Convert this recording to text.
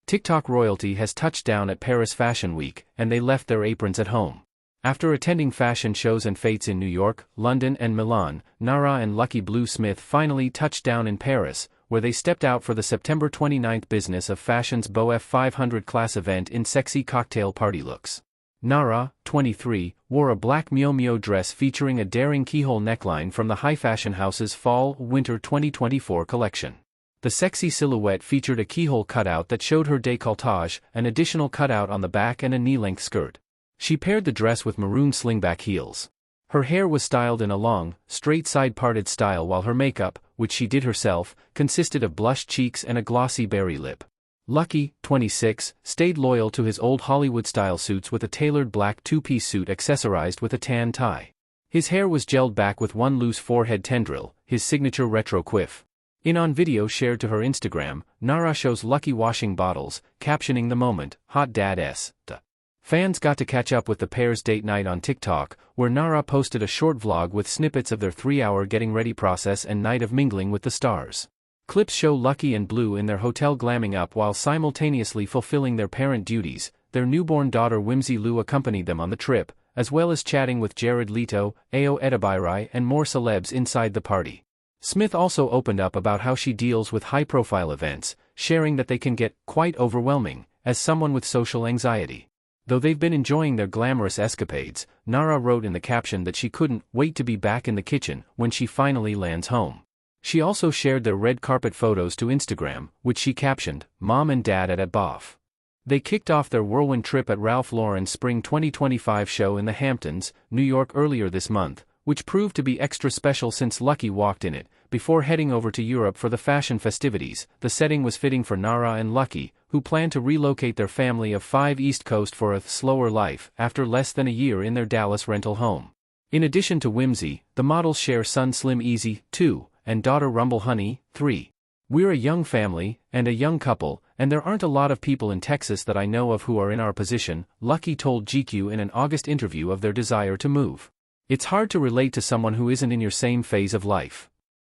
TikTok royalty has touched down at Paris Fashion Week, and they left their aprons at home. After attending fashion shows and fetes in New York, London and Milan, Nara and Lucky Blue Smith finally touched down in Paris, where they stepped out for the September 29 business of fashion's Beau F500 class event in sexy cocktail party looks. Nara, 23, wore a black Miu Miu dress featuring a daring keyhole neckline from the high fashion house's Fall/Winter 2024 collection. The sexy silhouette featured a keyhole cutout that showed her décolletage, an additional cutout on the back and a knee-length skirt. She paired the dress with maroon slingback heels. Her hair was styled in a long, straight side-parted style while her makeup, which she did herself, consisted of blushed cheeks and a glossy berry lip. Lucky, 26, stayed loyal to his old Hollywood-style suits with a tailored black two-piece suit accessorized with a tan tie. His hair was gelled back with one loose forehead tendril, his signature retro quiff. On video shared to her Instagram, Nara shows Lucky washing bottles, captioning the moment, "Hot Dad S." Fans got to catch up with the pair's date night on TikTok, where Nara posted a short vlog with snippets of their 3-hour getting-ready process and night of mingling with the stars. Clips show Lucky and Blue in their hotel glamming up while simultaneously fulfilling their parent duties. Their newborn daughter Whimsy Lou accompanied them on the trip, as well as chatting with Jared Leto, Ao Edebiri and more celebs inside the party. Smith also opened up about how she deals with high-profile events, sharing that they can get quite overwhelming, as someone with social anxiety. Though they've been enjoying their glamorous escapades, Nara wrote in the caption that she couldn't wait to be back in the kitchen when she finally lands home. She also shared their red carpet photos to Instagram, which she captioned, "Mom and Dad at Boff." They kicked off their whirlwind trip at Ralph Lauren's Spring 2025 show in the Hamptons, New York earlier this month, which proved to be extra special since Lucky walked in it. Before heading over to Europe for the fashion festivities, the setting was fitting for Nara and Lucky, who plan to relocate their family of 5 East Coast for a slower life after less than a year in their Dallas rental home. In addition to Whimsy, the models share son Slim Easy, 2, and daughter Rumble Honey, 3. "We're a young family, and a young couple, and there aren't a lot of people in Texas that I know of who are in our position," Lucky told GQ in an August interview of their desire to move. "It's hard to relate to someone who isn't in your same phase of life.